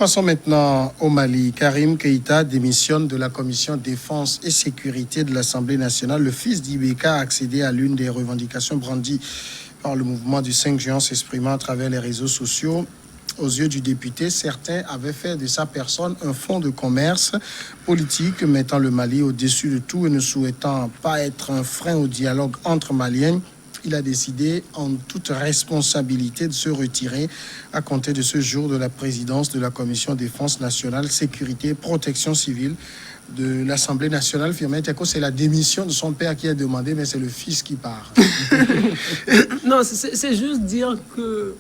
Passons maintenant au Mali. Karim Keïta démissionne de la commission défense et sécurité de l'Assemblée nationale. Le fils d'Ibeka a accédé à l'une des revendications brandies par le mouvement du 5 juin, s'exprimant à travers les réseaux sociaux. Aux yeux du député, certains avaient fait de sa personne un fonds de commerce politique, mettant le Mali au-dessus de tout et ne souhaitant pas être un frein au dialogue entre Maliens. Il a décidé en toute responsabilité de se retirer à compter de ce jour de la présidence de la Commission défense nationale, sécurité et protection civile de l'Assemblée nationale. Firmin Teko, c'est la démission de son père qui a demandé, mais c'est le fils qui part. Non, c'est juste dire que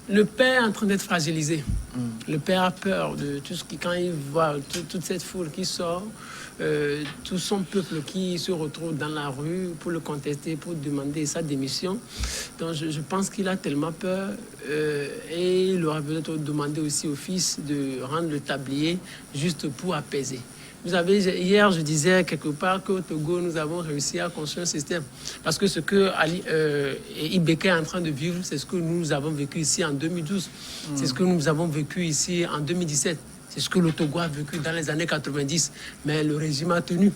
le père est en train d'être fragilisé. Le père a peur de tout ce qui, quand il voit toute cette foule qui sort, tout son peuple qui se retrouve dans la rue pour le contester, pour demander sa démission. Donc je pense qu'il a tellement peur et il aurait peut-être demandé aussi au fils de rendre le tablier juste pour apaiser. Vous savez, hier, je disais quelque part qu'au Togo, nous avons réussi à construire un système. Parce que ce que Ibeka est en train de vivre, c'est ce que nous avons vécu ici en 2012. C'est ce que nous avons vécu ici en 2017. C'est ce que le Togo a vécu dans les années 90. Mais le régime a tenu.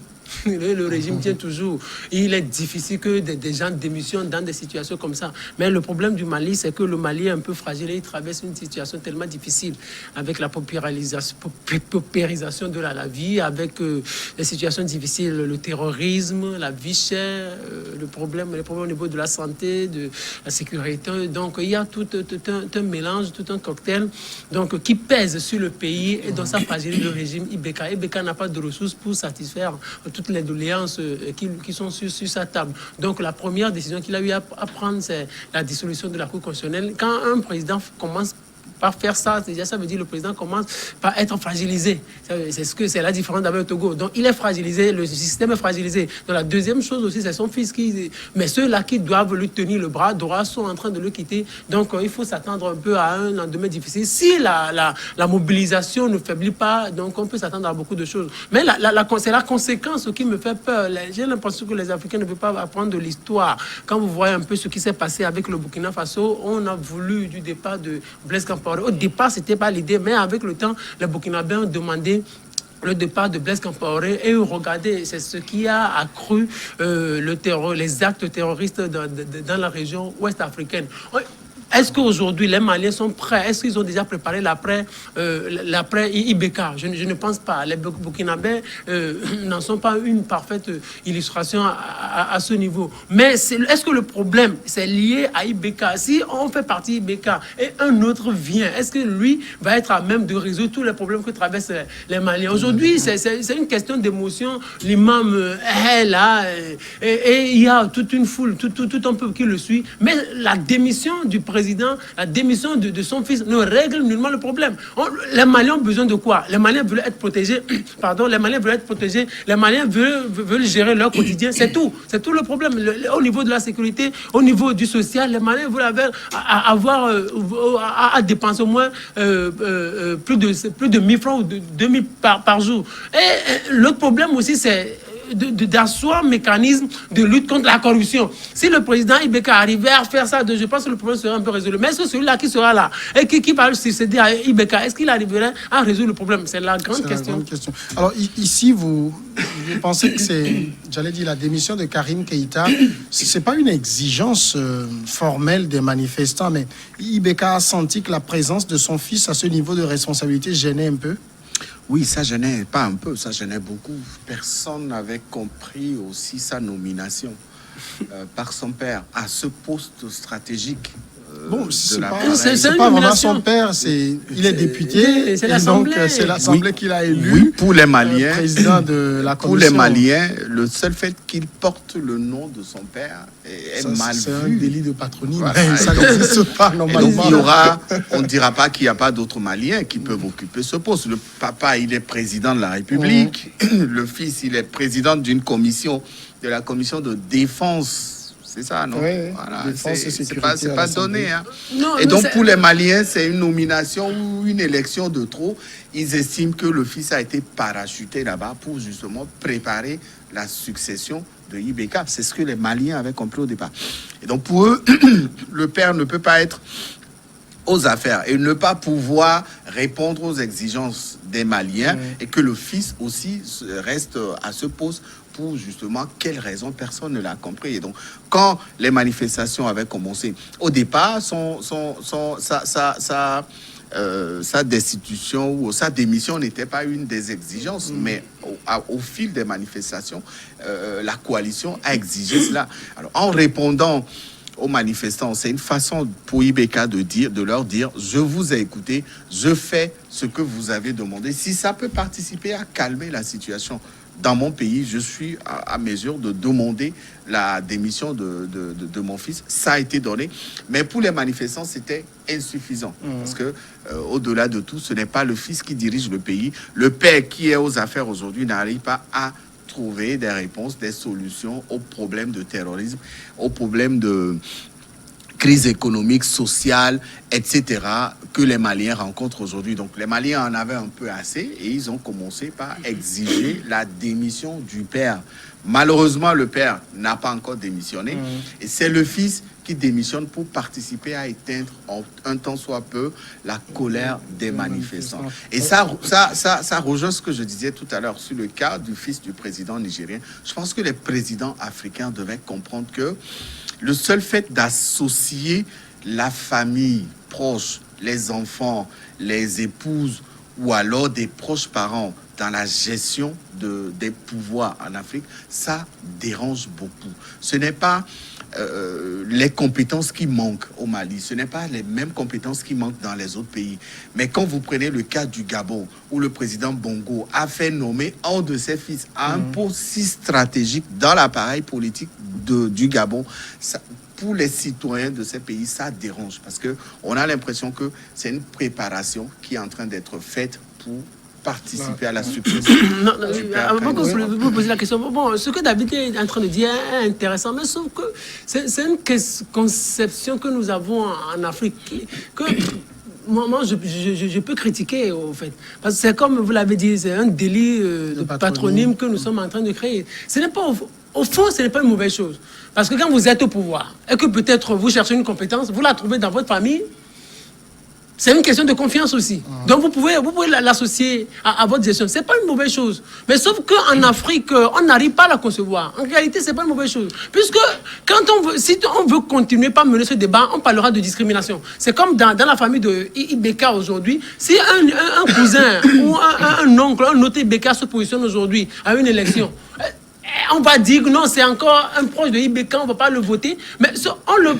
Le régime tient toujours. Il est difficile que des gens démissionnent dans des situations comme ça. Mais le problème du Mali, c'est que le Mali est un peu fragile et il traverse une situation tellement difficile avec la paupérisation de la vie, avec les situations difficiles, le terrorisme, la vie chère, les problèmes au niveau de la santé, de la sécurité. Donc il y a tout un mélange, tout un cocktail donc, qui pèse sur le pays et dans sa fragilité, le régime Ibeka. Ibeka n'a pas de ressources pour satisfaire toutes les doléances qui sont sur sa table. Donc la première décision qu'il a eu à prendre, c'est la dissolution de la Cour constitutionnelle. Quand un président commence par faire ça, déjà ça veut dire que le président commence par être fragilisé. C'est la différence avec le Togo. Donc il est fragilisé, le système est fragilisé. Donc la deuxième chose aussi, c'est son fils mais ceux-là qui doivent lui tenir le bras droit sont en train de le quitter. Donc il faut s'attendre un peu à un lendemain difficile. Si la mobilisation ne faiblit pas, donc on peut s'attendre à beaucoup de choses. Mais c'est la conséquence qui me fait peur. J'ai l'impression que les Africains ne veulent pas apprendre de l'histoire. Quand vous voyez un peu ce qui s'est passé avec le Burkina Faso, on a voulu du départ de Blaise Compaoré. Au départ, ce n'était pas l'idée, mais avec le temps, les Burkinabés ont demandé le départ de Blaise Compaoré et regardez, c'est ce qui a accru les actes terroristes dans la région ouest africaine. Est-ce qu'aujourd'hui, les Maliens sont prêts? Est-ce qu'ils ont déjà préparé l'après Ibeka? Je ne pense pas. Les Burkinabés n'en sont pas une parfaite illustration à ce niveau. Mais est-ce que le problème, c'est lié à Ibeka? Si on fait partie d'Ibeka et un autre vient, est-ce que lui va être à même de résoudre tous les problèmes que traversent les Maliens? Aujourd'hui, c'est une question d'émotion. L'imam est là et il y a toute une foule, tout un peuple qui le suit. Mais la démission du président, la démission de son fils ne règle nullement le problème. Les Maliens ont besoin de quoi? Les Maliens veulent être protégés. Pardon, les Maliens veulent être protégés. Les Maliens veulent gérer leur quotidien. C'est tout. C'est tout le problème. Au niveau de la sécurité, au niveau du social, les Maliens veulent avoir à dépenser au moins plus de 1000 francs ou de 2000 par jour. Et l'autre problème aussi, c'est d'asseoir un mécanisme de lutte contre la corruption. Si le président Ibeka arrivait à faire ça, je pense que le problème serait un peu résolu. Mais est-ce que celui-là qui sera là et qui va succéder à Ibeka, est-ce qu'il arriverait à résoudre le problème? C'est la grande question. Alors ici, vous pensez que c'est, la démission de Karim Keïta, c'est pas une exigence formelle des manifestants, mais Ibeka a senti que la présence de son fils à ce niveau de responsabilité gênait un peu? Oui, ça gênait pas un peu, ça gênait beaucoup. Personne n'avait compris aussi sa nomination par son père à ce poste stratégique. Bon, c'est pas vraiment son père, il est député, c'est l'Assemblée. Donc c'est l'Assemblée qui l'a élu. Oui, pour les Maliens, président de la commission. Pour les Maliens, le seul fait qu'il porte le nom de son père est mal vu. C'est un délit de patronyme, voilà. Ça n'existe pas normalement. Donc on ne dira pas qu'il n'y a pas d'autres Maliens qui peuvent occuper ce poste. Le papa, il est président de la République. Le fils, il est président d'une commission, de la commission de défense. C'est ça, non? Oui, voilà. C'est pas donné. Hein. Non, et donc, pour les Maliens, c'est une nomination ou une élection de trop. Ils estiment que le fils a été parachuté là-bas pour justement préparer la succession de Ibeka. C'est ce que les Maliens avaient compris au départ. Et donc, pour eux, le père ne peut pas être aux affaires et ne pas pouvoir répondre aux exigences des Maliens et que le fils aussi reste à ce poste pour justement quelles raisons personne ne l'a compris. Et donc, quand les manifestations avaient commencé, au départ, sa destitution ou sa démission n'était pas une des exigences, mais au fil des manifestations, la coalition a exigé cela. Alors, en répondant aux manifestants, c'est une façon pour IBK de leur dire, je vous ai écouté, je fais ce que vous avez demandé. Si ça peut participer à calmer la situation dans mon pays, je suis à mesure de demander la démission de mon fils. Ça a été donné. Mais pour les manifestants, c'était insuffisant. Parce que, au-delà de tout, ce n'est pas le fils qui dirige le pays. Le père qui est aux affaires aujourd'hui n'arrive pas à trouver des réponses, des solutions aux problèmes de terrorisme, aux problèmes de crise économique, sociale, etc., que les Maliens rencontrent aujourd'hui. Donc, les Maliens en avaient un peu assez et ils ont commencé par exiger la démission du père. Malheureusement, le père n'a pas encore démissionné et c'est le fils qui démissionne pour participer à éteindre en un temps soit peu la colère des manifestants. Et ça rejoint ce que je disais tout à l'heure sur le cas du fils du président nigérien. Je pense que les présidents africains devaient comprendre que le seul fait d'associer la famille proche, les enfants, les épouses ou alors des proches parents dans la gestion des pouvoirs en Afrique, ça dérange beaucoup. Ce n'est pas les compétences qui manquent au Mali, ce n'est pas les mêmes compétences qui manquent dans les autres pays. Mais quand vous prenez le cas du Gabon, où le président Bongo a fait nommer un de ses fils à un poste si stratégique dans l'appareil politique du Gabon, ça, pour les citoyens de ces pays, ça dérange parce que on a l'impression que c'est une préparation qui est en train d'être faite pour participer à la succession. Avant que vous posez la question, bon, ce que David est en train de dire est intéressant, mais sauf que c'est une conception que nous avons en Afrique que moi je peux critiquer, au fait. Parce que c'est comme vous l'avez dit, c'est un délit de patronyme que nous sommes en train de créer. Ce n'est pas... Au fond, ce n'est pas une mauvaise chose. Parce que quand vous êtes au pouvoir et que peut-être vous cherchez une compétence, vous la trouvez dans votre famille, c'est une question de confiance aussi. Donc vous pouvez l'associer à votre gestion. Ce n'est pas une mauvaise chose. Mais sauf qu'en Afrique, on n'arrive pas à la concevoir. En réalité, ce n'est pas une mauvaise chose. Puisque si on veut continuer par mener ce débat, on parlera de discrimination. C'est comme dans la famille de IBK aujourd'hui. Si un cousin ou un oncle, un autre IBK se positionne aujourd'hui à une élection, on va dire que non, c'est encore un proche de IBK, on ne va pas le voter. Mais on le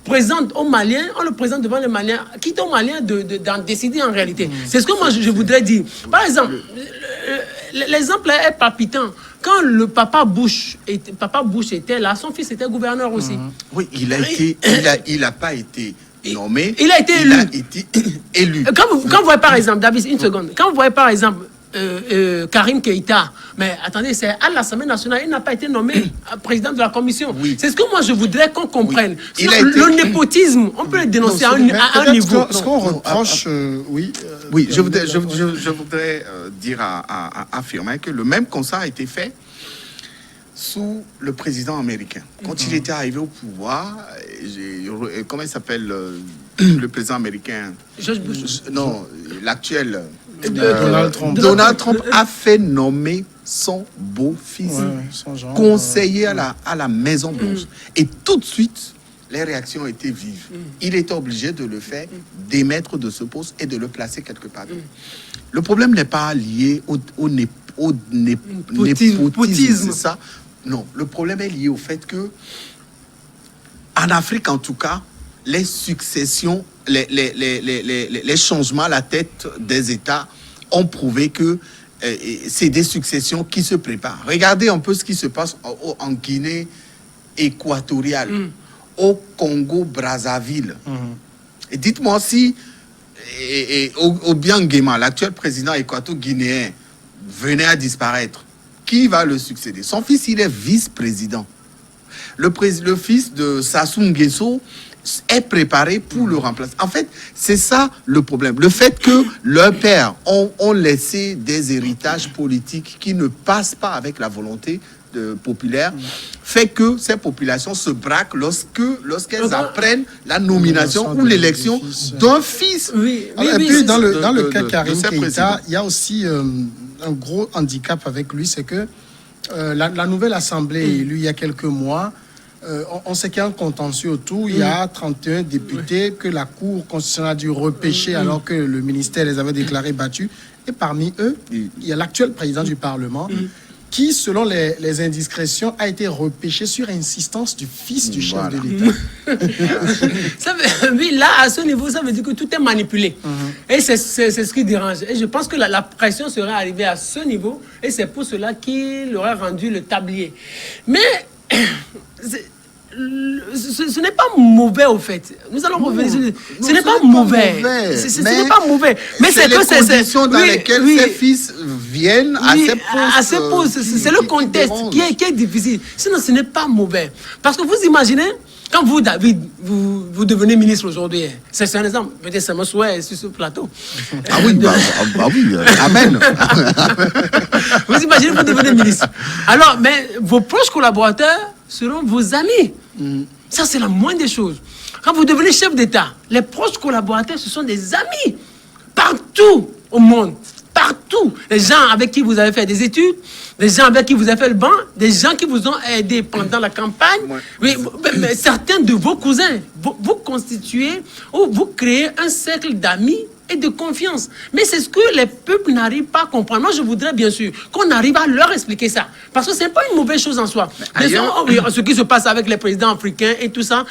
présente aux Maliens, on le présente devant les Maliens, quitte aux Maliens d'en décider en réalité. C'est ce que moi je voudrais dire. Par exemple, l'exemple est palpitant. Quand le papa Bush était là, son fils était gouverneur aussi. Oui, il n'a pas été nommé. Il a été élu. Il a été élu. Quand vous voyez par exemple, David, une seconde, quand vous voyez par exemple Karim Keïta, mais attendez, c'est à l'Assemblée nationale, il n'a pas été nommé président de la commission. Oui. C'est ce que moi je voudrais qu'on comprenne. Oui. Le népotisme, on peut le dénoncer à un niveau. Ce qu'on reproche, oui, je voudrais dire affirmer que le même constat a été fait sous le président américain. Quand il était arrivé au pouvoir, comment il s'appelle le président américain? George Bush. Non, l'actuel. Donald Trump a fait nommer son beau-fils conseiller à la Maison Blanche. Et tout de suite, les réactions étaient vives. Il était obligé de le faire démettre de ce poste et de le placer quelque part. Le problème n'est pas lié au népotisme, c'est ça. Non, le problème est lié au fait que, en Afrique en tout cas, les successions, les changements à la tête des États ont prouvé que c'est des successions qui se préparent. Regardez un peu ce qui se passe en Guinée équatoriale, au Congo-Brazzaville. Et dites-moi si Obiang Nguema, l'actuel président équato-guinéen, venait à disparaître, qui va le succéder? Son fils, il est vice-président. Le fils de Sassou Nguesso est préparé pour le remplacer. En fait, c'est ça le problème. Le fait que leurs pères ont laissé des héritages politiques qui ne passent pas avec la volonté populaire fait que ces populations se braquent lorsqu'elles apprennent la nomination ou l'élection d'un fils. Et puis, dans le cas Karim Keïta, il y a aussi un gros handicap avec lui, c'est que la nouvelle Assemblée élue il y a quelques mois, on sait qu'il y a un contentieux autour. Il y a 31 députés que la Cour constitutionnelle a dû repêcher alors que le ministère les avait déclarés battus. Et parmi eux, il y a l'actuel président du Parlement qui, selon les indiscrétions, a été repêché sur insistance du fils du chef de l'État. Oui, là, à ce niveau, ça veut dire que tout est manipulé. Et c'est ce qui dérange. Et je pense que la pression serait arrivée à ce niveau, et c'est pour cela qu'il aurait rendu le tablier. Mais ce n'est pas mauvais, au fait. Nous allons revenir sur... Ce n'est pas mauvais. Ce n'est pas mauvais. Mais c'est les conditions dans lesquelles ces fils viennent à ces postes. C'est le contexte qui est difficile. Sinon, ce n'est pas mauvais. Parce que vous imaginez, quand vous, David, vous devenez ministre aujourd'hui, c'est un exemple, peut-être c'est mon souhait sur ce plateau. Ah oui, oui, amen. Vous imaginez, vous devenez ministre. Alors, mais vos proches collaborateurs seront vos amis. Ça, c'est la moindre des choses. Quand vous devenez chef d'État, les proches collaborateurs, ce sont des amis. Partout au monde. Partout. Les gens avec qui vous avez fait des études, des gens avec qui vous avez fait le banc, des gens qui vous ont aidé pendant la campagne. Oui, mais certains de vos cousins, vous constituez ou vous créez un cercle d'amis et de confiance. Mais c'est ce que les peuples n'arrivent pas à comprendre. Moi, je voudrais bien sûr qu'on arrive à leur expliquer ça. Parce que ce n'est pas une mauvaise chose en soi. Ce qui se passe avec les présidents africains et tout ça,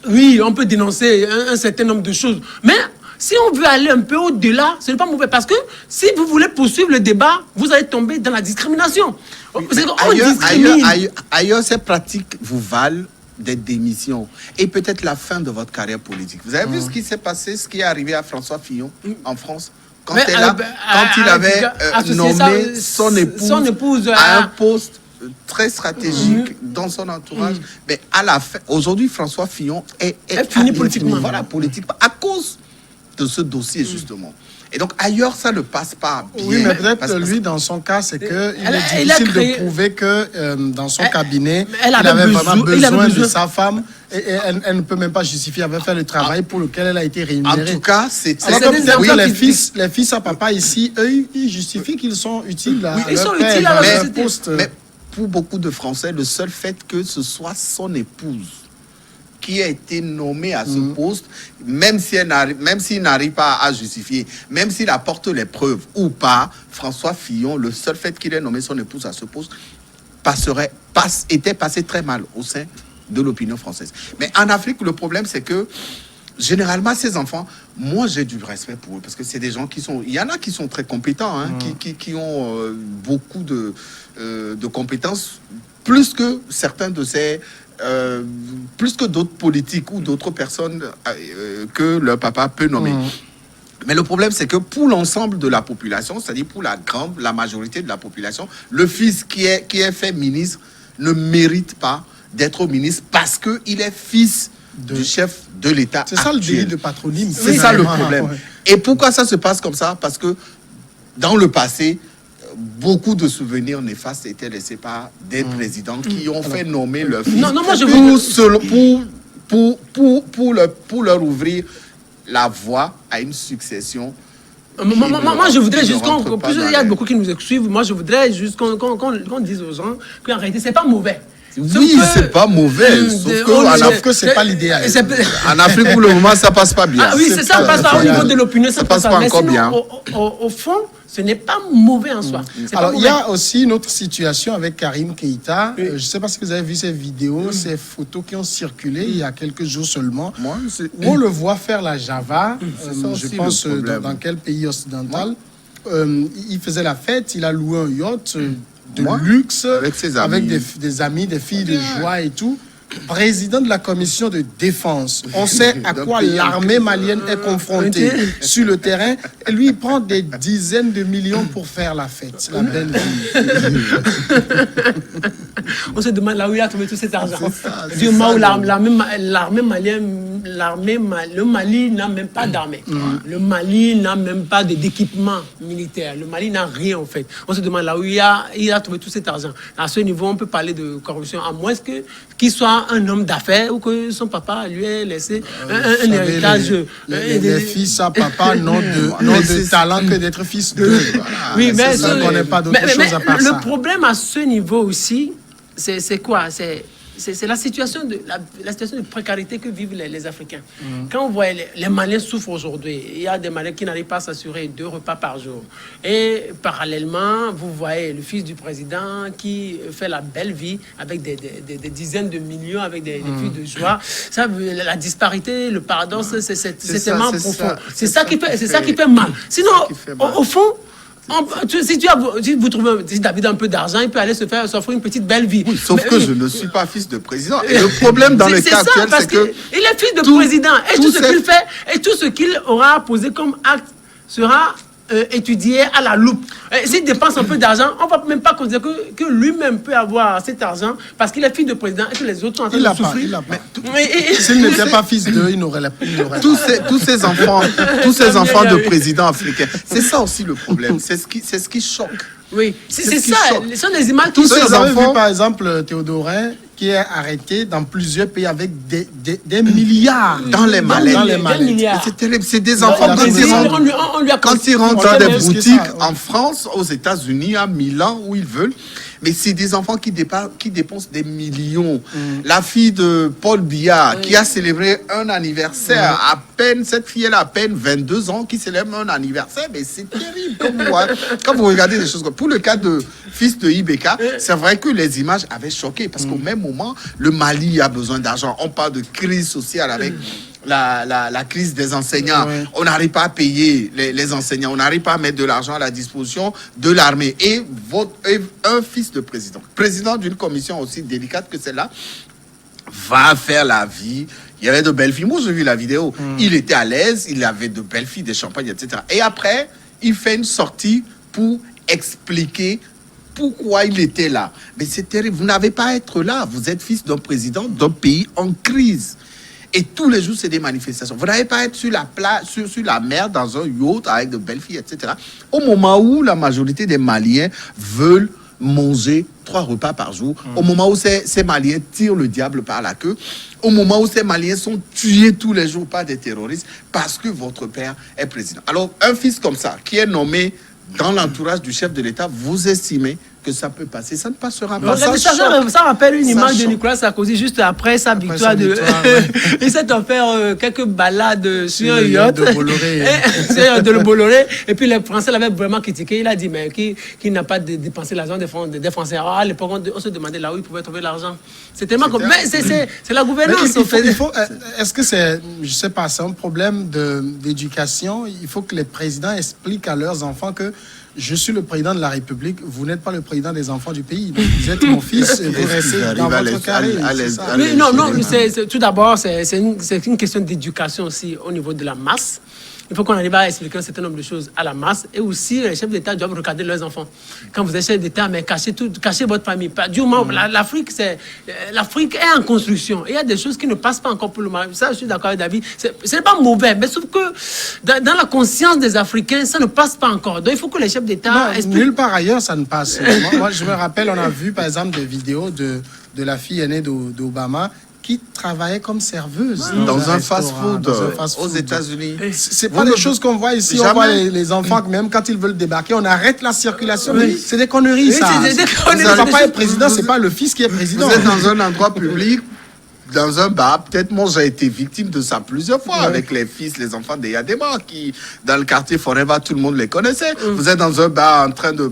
oui, on peut dénoncer un certain nombre de choses. Mais si on veut aller un peu au-delà, ce n'est pas mauvais. Parce que si vous voulez poursuivre le débat, vous allez tomber dans la discrimination. Ailleurs, ces pratiques vous valent des démissions et peut-être la fin de votre carrière politique. Vous avez vu ce qui s'est passé, ce qui est arrivé à François Fillon en France quand il avait nommé son épouse à un poste très stratégique dans son entourage. Mais à la fin, aujourd'hui, François Fillon est fini politiquement. Voilà, politiquement, à cause de ce dossier, justement. Et donc, ailleurs, ça ne passe pas bien. Oui, mais peut-être lui, dans son cas, c'est qu'il est difficile de prouver que dans son cabinet, il avait vraiment besoin de sa femme et elle ne peut même pas justifier. Elle avait fait le travail pour lequel elle a été rémunérée. En tout cas, c'est... Les fils à papa ici, eux, ils justifient qu'ils sont utiles à leur utiles à leur poste. Mais pour beaucoup de Français, le seul fait que ce soit son épouse qui a été nommé à ce poste, même s'il n'arrive pas à justifier, même s'il apporte les preuves ou pas, François Fillon, le seul fait qu'il ait nommé son épouse à ce poste, était passé très mal au sein de l'opinion française. Mais en Afrique, le problème, c'est que généralement, ces enfants, moi, j'ai du respect pour eux, parce que c'est des gens qui sont... Il y en a qui sont très compétents, qui ont beaucoup de compétences, plus que certains de ces... plus que d'autres politiques ou d'autres personnes que leur papa peut nommer. Mais le problème, c'est que pour l'ensemble de la population, c'est-à-dire pour la majorité de la population, le fils qui est fait ministre ne mérite pas d'être ministre parce qu'il est fils du chef de l'État. C'est ça le délit de patronyme. C'est ça le problème. Ouais. Et pourquoi ça se passe comme ça? Parce que dans le passé, beaucoup de souvenirs néfastes étaient laissés par des présidents qui ont fait nommer leur fils pour leur ouvrir la voie à une succession. Moi, je voudrais juste qu'on... Il y a beaucoup qui nous suivent. Moi, je voudrais juste qu'on dise aux gens qu'en réalité, c'est pas mauvais. Oui, c'est pas mauvais. Sauf qu'en Afrique, c'est pas l'idéal. En Afrique, pour le moment, ça passe pas bien. Ah oui, c'est ça, passe pas au niveau de l'opinion. Ça passe pas encore bien. Au fond, ce n'est pas mauvais en soi. Alors, il y a aussi une autre situation avec Karim Keïta. Je ne sais pas si vous avez vu ces vidéos, ces photos qui ont circulé il y a quelques jours seulement. Où on le voit faire la Java, je pense, dans quel pays occidental. Il faisait la fête, il a loué un yacht de luxe, avec des amis, des filles de joie et tout. Président de la commission de défense. On sait à quoi l'armée malienne est confrontée sur le terrain. Et lui, il prend des dizaines de millions pour faire la fête. La belle vie. On se demande là où il a trouvé tout cet argent. Du moment où l'armée malienne le Mali n'a même pas d'armée. Le Mali n'a même pas d'équipement militaire. Le Mali n'a rien, en fait. On se demande là où il a trouvé tout cet argent. À ce niveau, on peut parler de corruption, à moins qu'il soit un homme d'affaires ou que son papa lui ait laissé un héritage. Les fils à papa n'ont de talent que d'être fils de. Voilà. Oui, mais on n'est pas d'autre chose à part ça. Le problème à ce niveau aussi, c'est quoi? C'est la situation de précarité que vivent les Africains. Quand on voit les Maliens souffrent aujourd'hui, il y a des Maliens qui n'arrivent pas à s'assurer 2 repas par jour. Et parallèlement, vous voyez le fils du président qui fait la belle vie avec des dizaines de millions, avec des vies de joie. Ça, la disparité, le paradoxe, c'est tellement profond. C'est ça qui fait mal. Sinon, au fond, si vous trouvez, si David a un peu d'argent, il peut aller s'offrir une petite belle vie. Oui, sauf que je ne suis pas fils de président. Et le problème dans le cas actuel, c'est que il est fils de président. Et tout ce qu'il fait, et tout ce qu'il aura posé comme acte sera étudié à la loupe. S'il dépense un peu d'argent, on ne va même pas considérer que lui-même peut avoir cet argent parce qu'il est fils de président et que les autres sont en train de souffrir. Il n'a pas. S'il n'était pas fils d'eux, il n'aurait pas. Tous ces enfants de présidents africains, c'est ça aussi le problème. C'est ce qui choque. Oui, c'est ça. Ce sont des images qui tous ces enfants. Vous avez vu par exemple Théodorin qui est arrêté dans plusieurs pays avec des milliards dans les mallettes. C'est terrible. C'est des enfants quand ils rentrent dans des boutiques en France, aux États-Unis, à Milan, où ils veulent. Mais c'est des enfants qui dépensent des millions. La fille de Paul Biya, qui a célébré un anniversaire, à peine, cette fille-là, à peine 22 ans, qui célèbre un anniversaire, mais c'est terrible. Quand vous regardez des choses comme... Pour le cas de fils de Ibeka, c'est vrai que les images avaient choqué, parce qu'au même moment, le Mali a besoin d'argent. On parle de crise sociale avec... La crise des enseignants. On n'arrive pas à payer les enseignants. On n'arrive pas à mettre de l'argent à la disposition de l'armée. Et un fils de président d'une commission aussi délicate que celle-là, va faire la vie. Il y avait de belles filles. Moi, j'ai vu la vidéo. Il était à l'aise. Il avait de belles filles, des champagnes, etc. Et après, il fait une sortie pour expliquer pourquoi il était là. Mais c'est terrible. Vous n'avez pas à être là. Vous êtes fils d'un président d'un pays en crise. Et tous les jours, c'est des manifestations. Vous n'avez pas à être sur la mer, dans un yacht, avec de belles filles, etc. Au moment où la majorité des Maliens veulent manger 3 repas par jour, au moment où ces Maliens tirent le diable par la queue, au moment où ces Maliens sont tués tous les jours par des terroristes, parce que votre père est président. Alors, un fils comme ça, qui est nommé dans l'entourage du chef de l'État, vous estimez que ça peut passer? Ça ne passera pas. Ça rappelle une image de Nicolas Sarkozy juste après sa victoire. Il s'est offert quelques balades sur un yacht de Bolloré. Et puis les Français l'avaient vraiment critiqué. Il a dit mais qui n'a pas dépensé l'argent des Français. Alors, à l'époque, on se demandait là où il pouvait trouver l'argent. C'est tellement comme... Mais c'est la gouvernance. Est-ce que c'est, je sais pas, c'est un problème d'éducation? Il faut que les présidents expliquent à leurs enfants que je suis le président de la République, vous n'êtes pas le président des enfants du pays. Donc vous êtes mon fils et vous restez dans votre carré. Tout d'abord, c'est une question d'éducation aussi au niveau de la masse. Il faut qu'on arrive à expliquer un certain nombre de choses à la masse. Et aussi, les chefs d'État doivent regarder leurs enfants. Quand vous êtes chef d'État, mais cachez votre famille. Du moment l'Afrique est en construction. Il y a des choses qui ne passent pas encore pour le Mali. Ça, je suis d'accord avec David. Ce n'est pas mauvais, mais sauf que dans la conscience des Africains, ça ne passe pas encore. Donc, il faut que les chefs d'État expliquent. Nulle part ailleurs, ça ne passe. Moi, je me rappelle, on a vu, par exemple, des vidéos de la fille aînée d'Obama qui travaillait comme serveuse dans un fast-food aux États-Unis. C'est pas des choses qu'on voit ici. On voit les enfants, même quand ils veulent débarquer, on arrête la circulation. C'est des conneries, ça. Le papa est président, c'est pas le fils qui est président. Vous êtes dans un endroit public, dans un bar, peut-être moi j'ai été victime de ça plusieurs fois avec les fils, les enfants des Yadema qui, dans le quartier Forever, tout le monde les connaissait. Vous êtes dans un bar en train de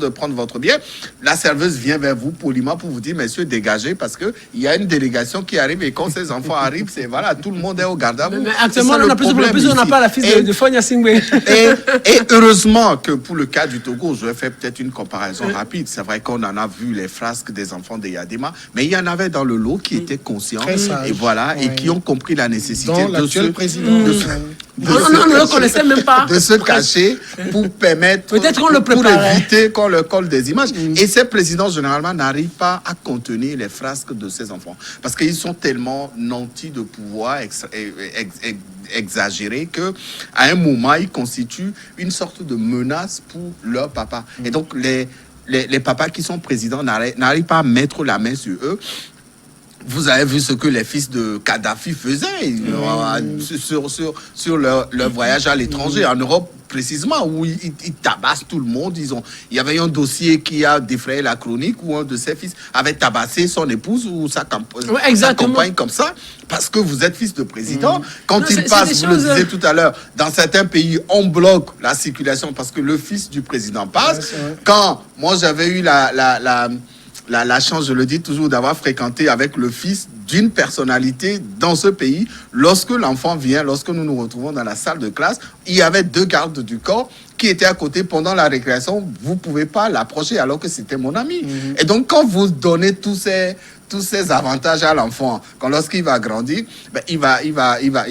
prendre votre bien. La serveuse vient vers vous poliment pour vous dire, messieurs, dégagez parce qu'il y a une délégation qui arrive et quand ces enfants arrivent, c'est voilà, tout le monde est au garde à vous. Mais actuellement, on n'a pas la fille de Fonia Singwe. Et heureusement que pour le cas du Togo, je vais faire peut-être une comparaison rapide. C'est vrai qu'on en a vu les frasques des enfants des Yadema, mais il y en avait dans le lot qui étaient conscients et voilà, et qui ont compris la nécessité de l'actuel président. On ne le connaissait même pas. De se cacher pour permettre, peut-être qu'on le pour préparait. éviter qu'on leur colle des images. Et ces présidents, généralement, n'arrivent pas à contenir les frasques de ces enfants. Parce qu'ils sont tellement nantis de pouvoir exagérés qu'à un moment, ils constituent une sorte de menace pour leur papa. Et donc, les papas qui sont présidents n'arrivent pas à mettre la main sur eux. Vous avez vu ce que les fils de Kadhafi faisaient sur leur voyage à l'étranger, en Europe précisément, où ils tabassent tout le monde. Il y avait un dossier qui a défrayé la chronique où un de ses fils avait tabassé son épouse ou sa compagne comme ça, parce que vous êtes fils de président. Quand il passe, vous le disiez tout à l'heure, dans certains pays, on bloque la circulation parce que le fils du président passe. Quand moi j'avais eu la chance, je le dis toujours, d'avoir fréquenté avec le fils d'une personnalité dans ce pays. Lorsque l'enfant vient, lorsque nous nous retrouvons dans la salle de classe, il y avait 2 gardes du corps qui étaient à côté pendant la récréation. Vous ne pouvez pas l'approcher alors que c'était mon ami. Et donc, quand vous donnez tous ces avantages à l'enfant, quand lorsqu'il va grandir, ben, il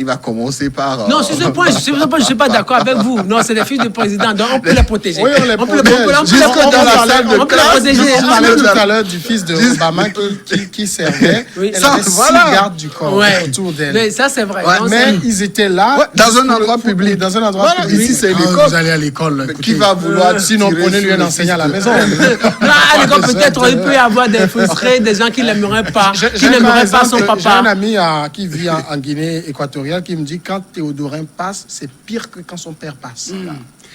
va commencer par... Non, sur ce point, je ne suis pas d'accord avec vous. Non, c'est des fils de président, donc on peut les protéger. Oui, on les protège. Dans la salle de classe, on parlait tout à l'heure du fils de Obama qui servait. Oui. Elle avait 6 gardes du corps autour d'elle. Mais ça, c'est vrai. Mais ils étaient là. Dans un endroit public. Dans un endroit public. Ici, c'est l'école. Vous allez à l'école. Qui va vouloir... Sinon, prenez-lui un enseignant à la maison. Non, à l'école, peut-être, il peut y avoir des frustrés, des gens qui ne l'aimeraient pas. Qui n'aimerait pas son papa. J'ai un ami qui vit en Guinée équatoriale qui me dit quand Théodorin passe, c'est pire que quand son père passe.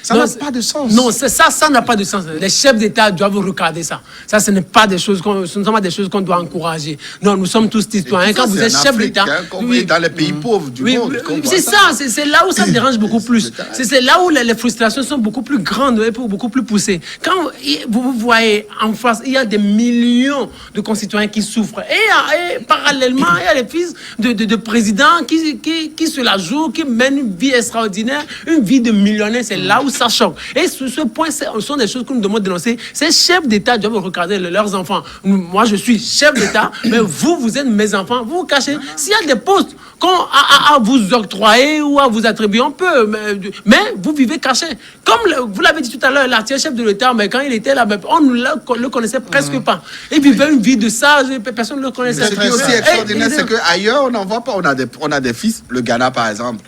Ça n'a pas de sens. Non, ça n'a pas de sens. Les chefs d'État doivent regarder ça. Ça, ce n'est pas des choses ce ne sont pas des choses qu'on doit encourager. Non, nous sommes tous citoyens. Quand vous êtes chef d'État, dans les pays pauvres du monde. C'est ça. C'est là où ça dérange beaucoup plus. C'est là où les frustrations sont beaucoup plus grandes et beaucoup plus poussées. Quand vous voyez en face, il y a des millions de concitoyens qui souffrent. Et parallèlement, il y a les fils de présidents qui se la jouent, qui mènent une vie extraordinaire, une vie de millionnaire. C'est là où ça choque. Et sur ce point, ce sont des choses que nous devons dénoncer. Ces chefs d'État doivent regarder leurs enfants. Moi, je suis chef d'État, mais vous êtes mes enfants. Vous vous cachez. S'il y a des postes à vous octroyer ou à vous attribuer, on peut. Mais vous vivez caché. Comme vous l'avez dit tout à l'heure, l'actuel chef de l'État, mais quand il était là, on ne le connaissait presque pas. Il vivait une vie de sage, personne ne le connaissait. Ce qui est aussi extraordinaire, c'est qu'ailleurs, on n'en voit pas. On a des fils. Le Ghana, par exemple.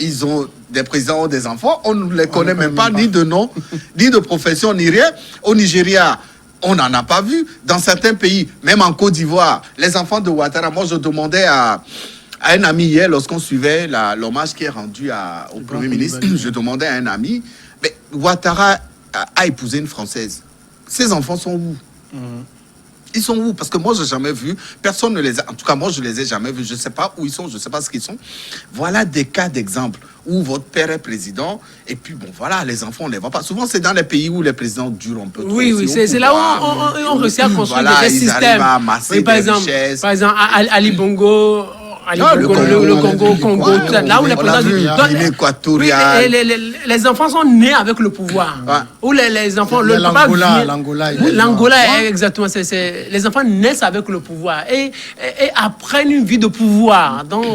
Ils ont des présidents ou des enfants, on ne les connaît même pas, ni de nom, ni de profession, ni rien. Au Nigeria, on n'en a pas vu. Dans certains pays, même en Côte d'Ivoire, les enfants de Ouattara, moi je demandais à un ami hier, lorsqu'on suivait l'hommage qui est rendu au Premier ministre, je demandais à un ami, mais Ouattara a épousé une Française. Ses enfants sont où? Ils sont où? Parce que moi, je n'ai jamais vu. Personne ne les a... En tout cas, moi, je ne les ai jamais vus. Je ne sais pas où ils sont. Je ne sais pas ce qu'ils sont. Voilà des cas d'exemple où votre père est président. Et puis, bon, voilà, les enfants, on ne les voit pas. Souvent, c'est dans les pays où les présidents durent un peu trop. Oui, c'est là où on réussit à construire des systèmes. À amasser par exemple, Ali Bongo... le Congo, là où les présidents... Les enfants sont nés avec le pouvoir. Où les enfants... L'Angola, exactement. Les enfants naissent avec le pouvoir et apprennent une vie de pouvoir. Donc,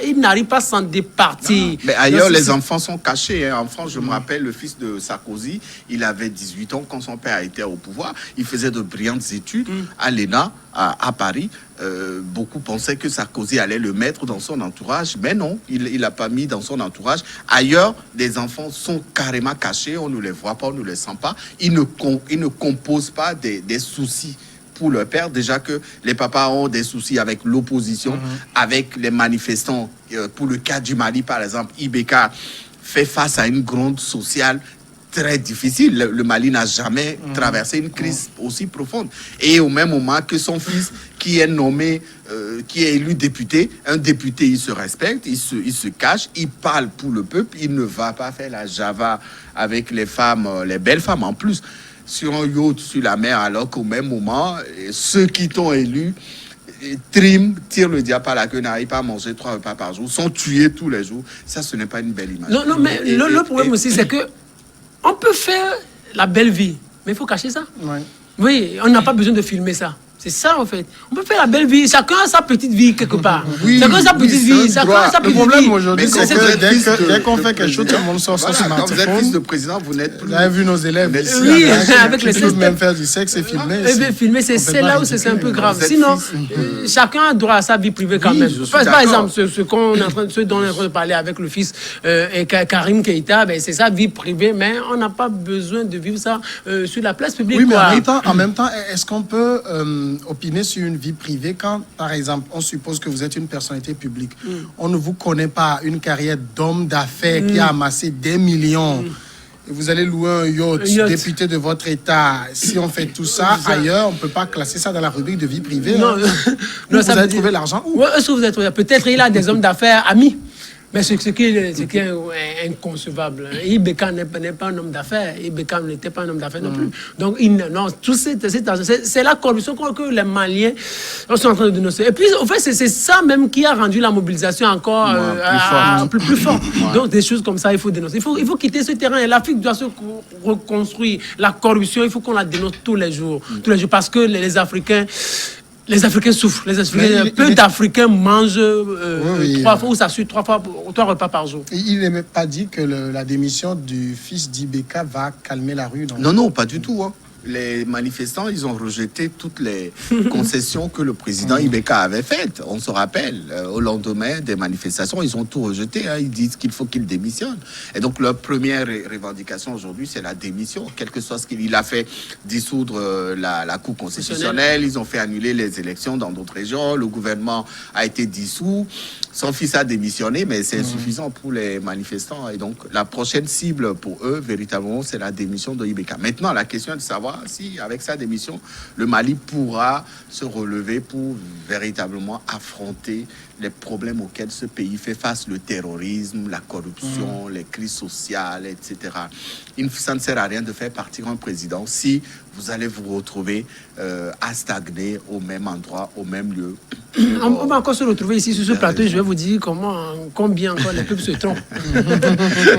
ils n'arrivent pas à s'en départir. Mais ailleurs, les enfants sont cachés. En France, je me rappelle, le fils de Sarkozy, il avait 18 ans quand son père était au pouvoir. Il faisait de brillantes études à l'ENA, à Paris. Beaucoup pensaient que Sarkozy allait le mettre dans son entourage, mais non, il l'a pas mis dans son entourage. Ailleurs, les enfants sont carrément cachés, on ne les voit pas, on ne les sent pas. Ils ne composent pas des soucis pour leur père. Déjà que les papas ont des soucis avec l'opposition, avec les manifestants. Pour le cas du Mali, par exemple, Ibeka fait face à une gronde sociale très difficile. Le Mali n'a jamais traversé une crise aussi profonde. Et au même moment que son fils, qui est nommé, qui est élu député, un député, il se respecte, il se cache, il parle pour le peuple, il ne va pas faire la java avec les femmes, les belles femmes en plus, sur un yacht sur la mer, alors qu'au même moment, ceux qui t'ont élu tirent le diable par la queue, n'arrivent pas à manger 3 repas par jour, sont tués tous les jours. Ça, ce n'est pas une belle image. Non, mais le problème aussi, c'est que on peut faire la belle vie, mais il faut cacher ça. Oui, on n'a pas besoin de filmer ça. C'est ça, en fait. On peut faire la belle vie. Chacun a sa petite vie quelque part. Oui, chacun a sa petite vie. Chacun a sa Le petite problème vie. aujourd'hui, c'est que dès qu'on fait quelque chose, tout le monde sort son Voilà, quand vous êtes fils de smartphone. président, vous n'êtes plus. Vous avez vu nos élèves ici, Oui, là, avec les qui peuvent systèmes. même faire du sexe et filmer. Eh bien, filmer, c'est complètement là où c'est un ridicule. peu grave. Vous êtes Sinon, fils. chacun a droit à sa vie privée quand Oui, même. je suis Par d'accord. exemple, ce dont on est en train de parler avec le fils et Karim Keïta, ben, c'est sa vie privée, mais on n'a pas besoin de vivre ça sur la place publique. Oui, mais quoi. en même temps, est-ce qu'on peut opiner sur une vie privée quand, par exemple, on suppose que vous êtes une personnalité publique, on ne vous connaît pas, une carrière d'homme d'affaires qui a amassé des millions, et vous allez louer un yacht, député de votre État. Si on fait tout ça ailleurs, on ne peut pas classer ça dans la rubrique de vie privée. Non, hein. non, Vous ça avez veut dire- trouvé l'argent où? Ouais, est-ce que vous êtes peut-être il a des hommes d'affaires amis. Mais ce qui est inconcevable. Ibeka n'est pas un homme d'affaires. Ibeka n'était pas un homme d'affaires non plus. Donc, tout c'est la corruption que les Maliens sont en train de dénoncer. Et puis, au fait, c'est ça même qui a rendu la mobilisation encore plus forte. Donc, des choses comme ça, il faut dénoncer. Il faut quitter ce terrain. Et l'Afrique doit se reconstruire. La corruption, il faut qu'on la dénonce tous les jours. Tous les jours. Parce que les Africains souffrent. Peu d'Africains mangent trois fois, ou ça suit trois repas par jour. Il n'est même pas dit que la démission du fils d'Ibeka va calmer la rue. Non, pas du tout. Hein. Les manifestants, ils ont rejeté toutes les concessions que le président Ibeka avait faites. On se rappelle, au lendemain des manifestations, ils ont tout rejeté. Hein. Ils disent qu'il faut qu'il démissionne. Et donc, leur première revendication aujourd'hui, c'est la démission. Quel que soit ce qu'il a fait, dissoudre la Cour constitutionnelle. Ils ont fait annuler les élections dans d'autres régions. Le gouvernement a été dissous. Son fils a démissionné, mais c'est insuffisant pour les manifestants. Et donc, la prochaine cible pour eux, véritablement, c'est la démission de Ibeka. Maintenant, la question est de savoir si, avec sa démission, le Mali pourra se relever pour véritablement affronter les problèmes auxquels ce pays fait face, le terrorisme, la corruption, les crises sociales, etc. Ça ne sert à rien de faire partir un président si vous allez vous retrouver à stagner au même endroit, au même lieu. On va encore se retrouver ici sur ce plateau et je vais vous dire combien encore les peuples se trompent.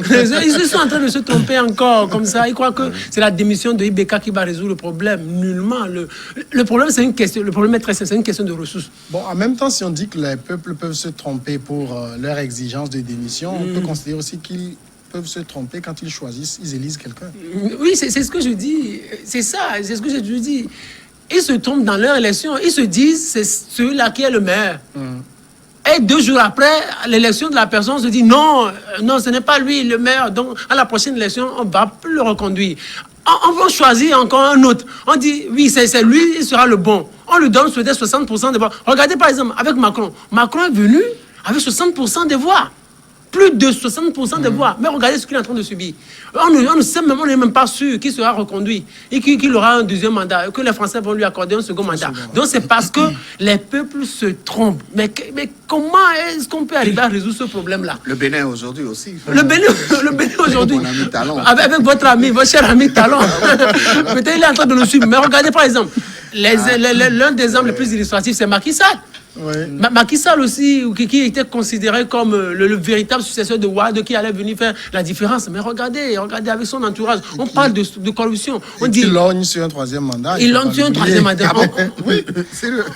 Ils sont en train de se tromper encore comme ça. Ils croient que c'est la démission de Ibeka qui va résoudre le problème. Nullement. Le problème, c'est une question. Le problème est très simple, c'est une question de ressources. Bon, en même temps, si on dit que les peuples peuvent se tromper pour leur exigence de démission, on peut considérer aussi qu'ils peuvent se tromper quand ils choisissent, ils élisent quelqu'un. Oui, c'est ce que je dis. C'est ça, c'est ce que je dis. Ils se trompent dans leur élection. Ils se disent, c'est celui-là qui est le maire. Et 2 jours après l'élection de la personne, on se dit, non, ce n'est pas lui le maire. Donc, à la prochaine élection, on ne va plus le reconduire. On va choisir encore un autre. On dit, oui, c'est lui, il sera le bon. On lui donne peut-être 60% des voix. Regardez par exemple avec Macron. Macron est venu avec 60% des voix. Plus de 60% des voix. Mais regardez ce qu'il est en train de subir. On n'est même pas sûr qu'il sera reconduit et qu'il aura un deuxième mandat, que les Français vont lui accorder un second mandat. Donc c'est parce que les peuples se trompent. Mais comment est-ce qu'on peut arriver à résoudre ce problème-là? Le Bénin aujourd'hui aussi. Le Bénin aujourd'hui. Mon ami Talon. Avec votre cher ami Talon. Peut-être il est en train de le suivre. Mais regardez par exemple, l'un des hommes les plus illustratifs, c'est Macky Sall. Oui. Macky Sall aussi, qui était considéré comme le véritable successeur de Wade, qui allait venir faire la différence. Mais regardez avec son entourage. On parle de corruption. On dit il lorgne sur un troisième mandat. Il lorgne sur un troisième mandat. Oui,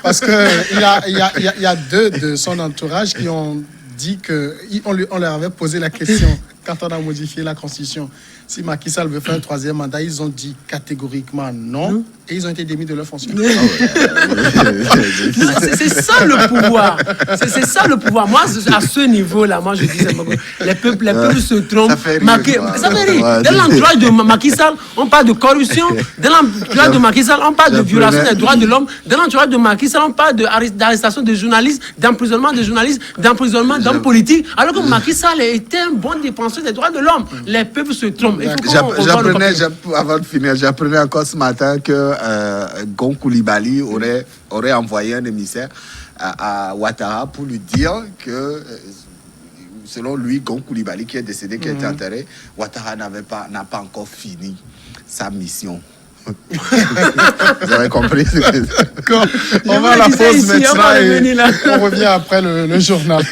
parce qu'il y a 2 de son entourage qui ont dit qu'on leur avait posé la question quand on a modifié la Constitution. Si Macky Sall veut faire un troisième mandat, ils ont dit catégoriquement non et ils ont été démis de leur fonction. C'est ça le pouvoir. C'est ça le pouvoir. Moi, à ce niveau-là, moi je disais, les peuples se trompent. Ça fait rire. Ça fait rire. Dans l'entourage de Macky Sall, on parle de corruption. Dans l'entourage de Macky Sall, on parle de violation des droits de l'homme. Dans l'entourage de Macky Sall, on parle d'arrestation de journalistes, d'emprisonnement de journalistes, d'emprisonnement d'hommes politiques. Alors que Macky Sall était un bon défenseur des droits de l'homme. Les peuples se trompent. Avant de finir, j'apprenais encore ce matin que Gon Coulibaly aurait envoyé un émissaire à Ouattara pour lui dire que, selon lui, Gon Coulibaly, qui est décédé, qui a été enterré, Ouattara n'a pas encore fini sa mission. Vous avez compris ce que On va à la pause maintenant et on revient après le journal.